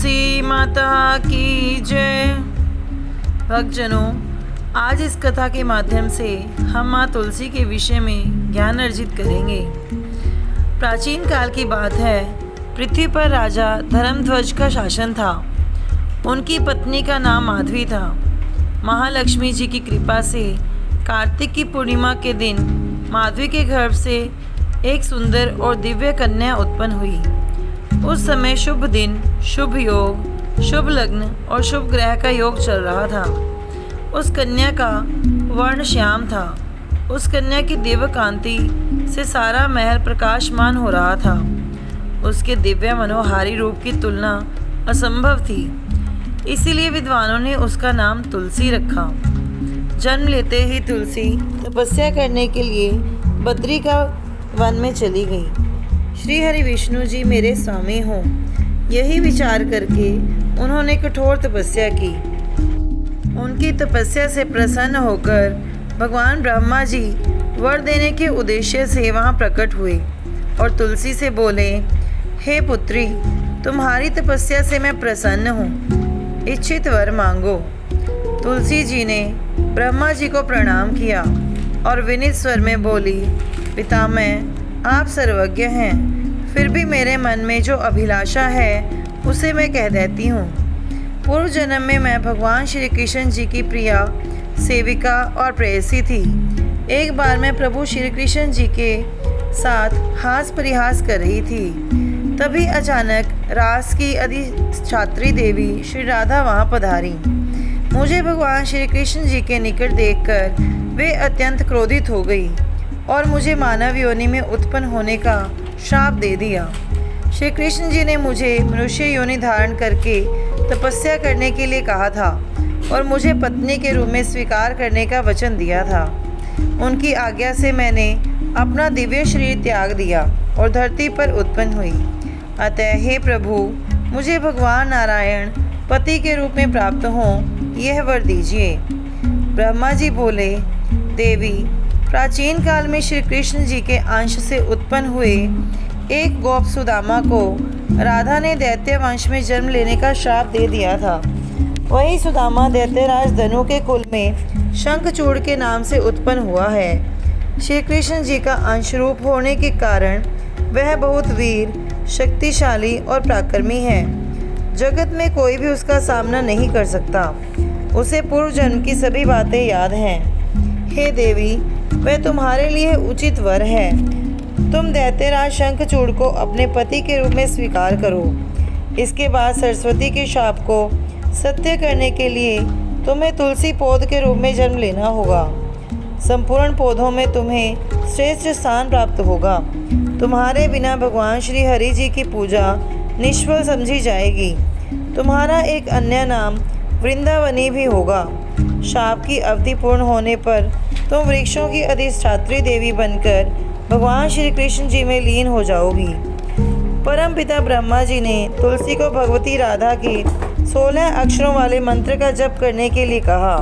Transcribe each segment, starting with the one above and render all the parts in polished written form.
तुलसी माता की जय। भक्तजनों, आज इस कथा के माध्यम से हम माँ तुलसी के विषय में ज्ञान अर्जित करेंगे। प्राचीन काल की बात है, पृथ्वी पर राजा धर्मध्वज का शासन था। उनकी पत्नी का नाम माधवी था। महालक्ष्मी जी की कृपा से कार्तिक की पूर्णिमा के दिन माधवी के गर्भ से एक सुंदर और दिव्य कन्या उत्पन्न हुई। उस समय शुभ दिन, शुभ योग, शुभ लग्न और शुभ ग्रह का योग चल रहा था। उस कन्या का वर्ण श्याम था। उस कन्या की दिव्य कांति से सारा महल प्रकाशमान हो रहा था। उसके दिव्य मनोहारी रूप की तुलना असंभव थी। इसीलिए विद्वानों ने उसका नाम तुलसी रखा। जन्म लेते ही तुलसी तपस्या करने के लिए बद्री का वन में चली गई। श्री हरि विष्णु जी मेरे स्वामी हों, यही विचार करके उन्होंने कठोर तपस्या की। उनकी तपस्या से प्रसन्न होकर भगवान ब्रह्मा जी वर देने के उद्देश्य से वहां प्रकट हुए और तुलसी से बोले, हे पुत्री, तुम्हारी तपस्या से मैं प्रसन्न हूँ, इच्छित वर मांगो। तुलसी जी ने ब्रह्मा जी को प्रणाम किया और विनीत स्वर में बोली, पितामह, आप सर्वज्ञ हैं, फिर भी मेरे मन में जो अभिलाषा है उसे मैं कह देती हूँ। पूर्व जन्म में मैं भगवान श्री कृष्ण जी की प्रिया सेविका और प्रेयसी थी। एक बार मैं प्रभु श्री कृष्ण जी के साथ हास परिहास कर रही थी। तभी अचानक रास की अधिष्ठात्री देवी श्री राधा वहाँ पधारी। मुझे भगवान श्री कृष्ण जी के निकट देखकर वे अत्यंत क्रोधित हो गई और मुझे मानव योनि में उत्पन्न होने का श्राप दे दिया। श्री कृष्ण जी ने मुझे मनुष्य योनि धारण करके तपस्या करने के लिए कहा था और मुझे पत्नी के रूप में स्वीकार करने का वचन दिया था। उनकी आज्ञा से मैंने अपना दिव्य शरीर त्याग दिया और धरती पर उत्पन्न हुई। अतः हे प्रभु, मुझे भगवान नारायण पति के रूप में प्राप्त हों, यह वर दीजिए। ब्रह्मा जी बोले, देवी, प्राचीन काल में श्री कृष्ण जी के अंश से उत्पन्न हुए एक गोप सुदामा को राधा ने दैत्य वंश में जन्म लेने का श्राप दे दिया था। वही सुदामा दैत्यराज धनु के कुल में शंखचूड़ के नाम से उत्पन्न हुआ है। श्री कृष्ण जी का अंश रूप होने के कारण वह बहुत वीर, शक्तिशाली और पराक्रमी है। जगत में कोई भी उसका सामना नहीं कर सकता। उसे पूर्व जन्म की सभी बातें याद हैं। हे देवी, वह तुम्हारे लिए उचित वर है। तुम दैत्यराज शंखचूड़ को अपने पति के रूप में स्वीकार करो। इसके बाद सरस्वती के शाप को सत्य करने के लिए तुम्हें तुलसी पौध के रूप में जन्म लेना होगा। संपूर्ण पौधों में तुम्हें श्रेष्ठ स्थान प्राप्त होगा। तुम्हारे बिना भगवान श्री हरि जी की पूजा निष्फल समझी जाएगी। तुम्हारा एक अन्य नाम वृंदावनी भी होगा। शाप की अवधि पूर्ण होने पर तुम वृक्षों की अधिष्ठात्री देवी बनकर भगवान श्री कृष्ण जी में लीन हो जाओगी। परम पिता ब्रह्मा जी ने तुलसी को भगवती राधा के 16 अक्षरों वाले मंत्र का जप करने के लिए कहा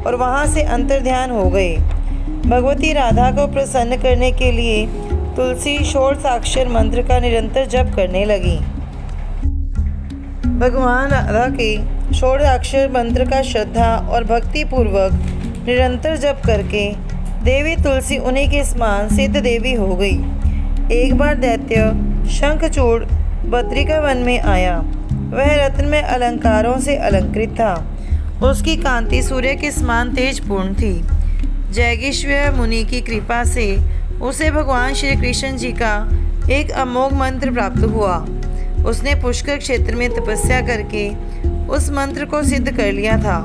और वहां से अंतर्ध्यान हो गए। भगवती राधा को प्रसन्न करने के लिए तुलसी षोडशाक्षर मंत्र का निरंतर जप करने लगी। भगवान राधा के षोडशाक्षर मंत्र का श्रद्धा और भक्ति पूर्वक निरंतर जप करके देवी तुलसी उन्हीं के समान सिद्ध देवी हो गई। एक बार दैत्य शंखचूड़ बद्रिका वन में आया। वह रत्नमय अलंकारों से अलंकृत था। उसकी कांति सूर्य के समान तेजपूर्ण थी। जैगिष्व मुनि की कृपा से उसे भगवान श्री कृष्ण जी का एक अमोघ मंत्र प्राप्त हुआ। उसने पुष्कर क्षेत्र में तपस्या करके उस मंत्र को सिद्ध कर लिया था।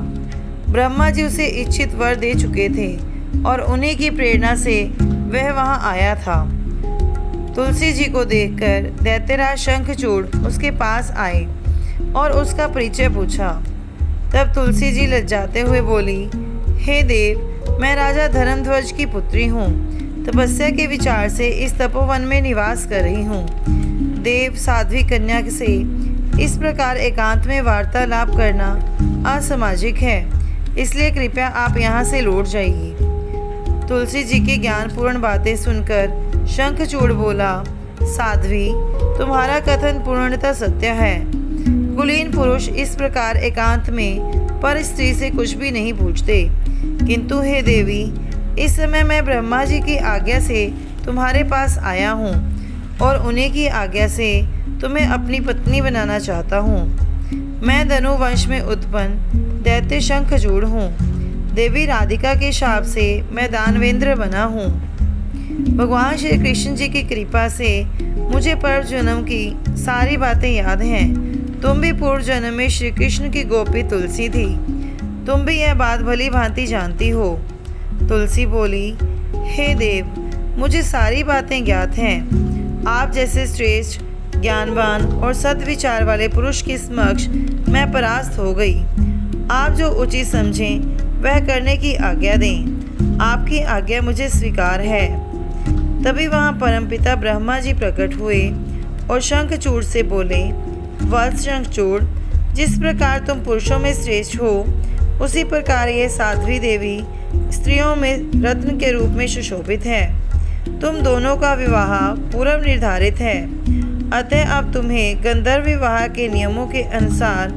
ब्रह्मा जी उसे इच्छित वर दे चुके थे और उन्हीं की प्रेरणा से वह वहां आया था। तुलसी जी को देखकर दैत्यराज शंखचूड़ उसके पास आए और उसका परिचय पूछा। तब तुलसी जी लज्जाते हुए बोली, हे देव, मैं राजा धर्मध्वज की पुत्री हूँ। तपस्या के विचार से इस तपोवन में निवास कर रही हूँ। देव, साध्वी कन्या से इस प्रकार एकांत में वार्तालाप करना असामाजिक है, इसलिए कृपया आप यहाँ से लौट जाइए। तुलसी जी की ज्ञानपूर्ण बातें सुनकर शंखचूड़ बोला, साध्वी, तुम्हारा कथन पूर्णतः सत्य है। कुलीन पुरुष इस प्रकार एकांत में पर स्त्री से कुछ भी नहीं पूछते। किंतु हे देवी, इस समय मैं ब्रह्मा जी की आज्ञा से तुम्हारे पास आया हूँ और उन्हीं की आज्ञा से तुम्हें अपनी पत्नी बनाना चाहता हूँ। मैं धनु वंश में उत्पन्न दैत्य शंखचूड़ हूँ। देवी राधिका के शाप से मैं दानवेंद्र बना हूँ। भगवान श्री कृष्ण जी की कृपा से मुझे पूर्व जन्म की सारी बातें याद हैं। तुम भी पूर्व जन्म में श्री कृष्ण की गोपी तुलसी थी। तुम भी यह बात भली भांति जानती हो। तुलसी बोली, हे देव, मुझे सारी बातें ज्ञात हैं। आप जैसे श्रेष्ठ, ज्ञानवान और सद्विचार वाले पुरुष के समक्ष मैं परास्त हो गई। आप जो उचित समझें वह करने की आज्ञा दें। आपकी आज्ञा मुझे स्वीकार है। तभी वहाँ परमपिता ब्रह्मा जी प्रकट हुए और शंखचूड़ से बोले, वत्स शंखचूड़, जिस प्रकार तुम पुरुषों में श्रेष्ठ हो, उसी प्रकार ये साध्वी देवी स्त्रियों में रत्न के रूप में सुशोभित है। तुम दोनों का विवाह पूर्व निर्धारित है। अतः अब तुम्हें गंधर्व विवाह के नियमों के अनुसार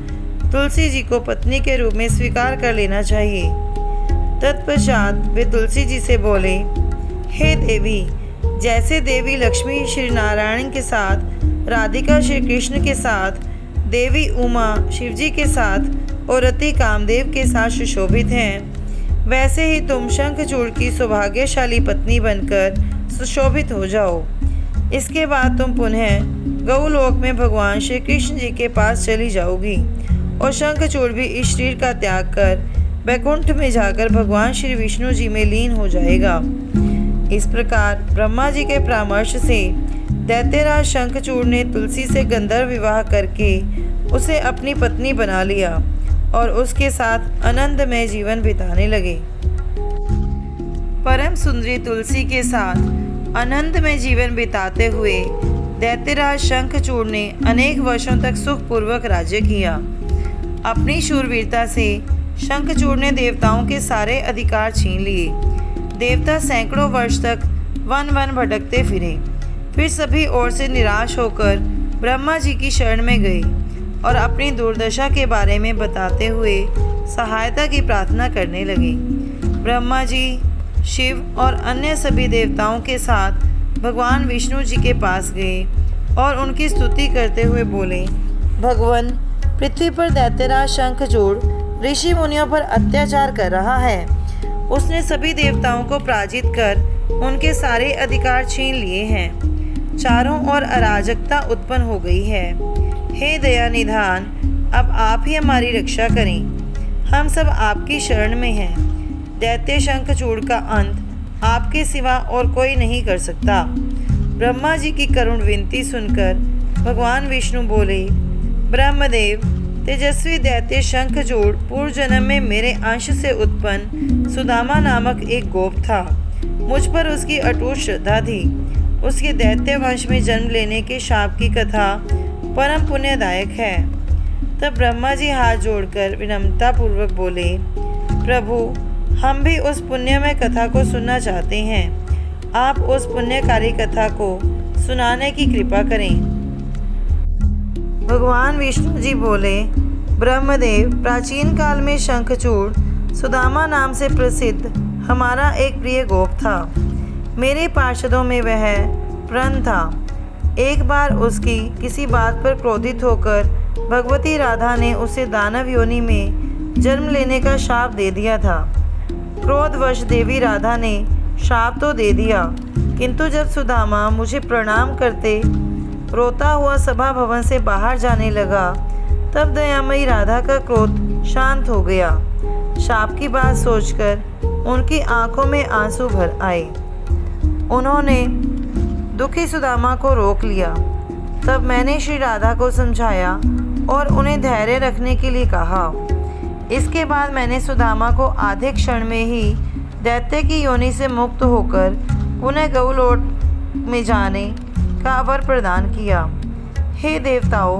तुलसी जी को पत्नी के रूप में स्वीकार कर लेना चाहिए। तत्पश्चात वे तुलसी जी से बोले, हे देवी, जैसे देवी लक्ष्मी श्री नारायण के साथ, राधिका श्री कृष्ण के साथ, देवी उमा शिवजी के साथ और रति कामदेव के साथ सुशोभित हैं, वैसे ही तुम शंखचूड़ की सौभाग्यशाली पत्नी बनकर सुशोभित हो जाओ। इसके बाद तुम पुनः गौलोक में भगवान श्री कृष्ण जी के पास चली जाओगी और शंखचूड़ भी इस शरीर का त्याग कर वैकुंठ में जाकर भगवान श्री विष्णु जी में लीन हो जाएगा। इस प्रकार ब्रह्मा जी के परामर्श से दैत्यराज शंखचूड़ ने तुलसी से गंधर्व विवाह करके उसे अपनी पत्नी बना लिया और उसके साथ आनंदमय जीवन बिताने लगे। परम सुंदरी तुलसी के साथ आनंदमय जीवन बिताते हुए दैत्यराज शंखचूड़ ने अनेक वर्षों तक सुखपूर्वक राज्य किया। अपनी शूरवीरता से शंखचूड़ ने देवताओं के सारे अधिकार छीन लिए। देवता सैकड़ों वर्ष तक वन वन भटकते फिरे। फिर सभी ओर से निराश होकर ब्रह्मा जी की शरण में गए और अपनी दुर्दशा के बारे में बताते हुए सहायता की प्रार्थना करने लगे। ब्रह्मा जी, शिव और अन्य सभी देवताओं के साथ भगवान विष्णु जी के पास गए और उनकी स्तुति करते हुए बोले, भगवान, पृथ्वी पर दैत्यराज शंखचूड़ ऋषि मुनियों पर अत्याचार कर रहा है। उसने सभी देवताओं को पराजित कर उनके सारे अधिकार छीन लिए हैं। चारों ओर अराजकता उत्पन्न हो गई है। हे दया निधान, अब आप ही हमारी रक्षा करें। हम सब आपकी शरण में हैं। दैत्य शंखचूड़ का अंत आपके सिवा और कोई नहीं कर सकता। ब्रह्मा जी की करुण विनती सुनकर भगवान विष्णु बोले, ब्रह्मदेव, तेजस्वी दैत्य शंखचूड़ पूर्व जन्म में मेरे अंश से उत्पन्न सुदामा नामक एक गोप था। मुझ पर उसकी अटूट श्रद्धा थी। उसके दैत्य वंश में जन्म लेने के शाप की कथा परम पुण्यदायक है। तब ब्रह्मा जी हाथ जोड़कर विनम्रता पूर्वक बोले, प्रभु, हम भी उस पुण्यमय कथा को सुनना चाहते हैं। आप उस पुण्यकारी कथा को सुनाने की कृपा करें। भगवान विष्णु जी बोले, ब्रह्मदेव, प्राचीन काल में शंखचूड़ सुदामा नाम से प्रसिद्ध हमारा एक प्रिय गोप था। मेरे पार्षदों में वह प्रण था। एक बार उसकी किसी बात पर क्रोधित होकर भगवती राधा ने उसे दानव योनि में जन्म लेने का शाप दे दिया था। क्रोधवश देवी राधा ने शाप तो दे दिया, किंतु जब सुदामा मुझे प्रणाम करते रोता हुआ सभा भवन से बाहर जाने लगा, तब दयामयी राधा का क्रोध शांत हो गया। शाप की बात सोचकर उनकी आंखों में आंसू भर आए। उन्होंने दुखी सुदामा को रोक लिया। तब मैंने श्री राधा को समझाया और उन्हें धैर्य रखने के लिए कहा। इसके बाद मैंने सुदामा को आधे क्षण में ही दैत्य की योनि से मुक्त होकर पुनः गौलोक में जाने का वर प्रदान किया। हे देवताओं,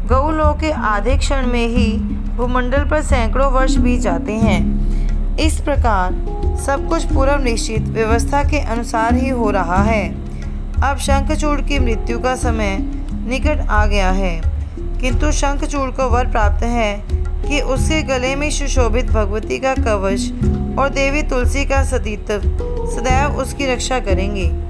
गौलोक के आधे क्षण में ही भूमंडल पर सैकड़ों वर्ष बीत जाते हैं। इस प्रकार सब कुछ पूर्व निश्चित व्यवस्था के अनुसार ही हो रहा है। अब शंखचूड़ की मृत्यु का समय निकट आ गया है, किंतु शंखचूड़ को वर प्राप्त है कि उसके गले में सुशोभित भगवती का कवच और देवी तुलसी का सतीत्व सदैव उसकी रक्षा करेंगे।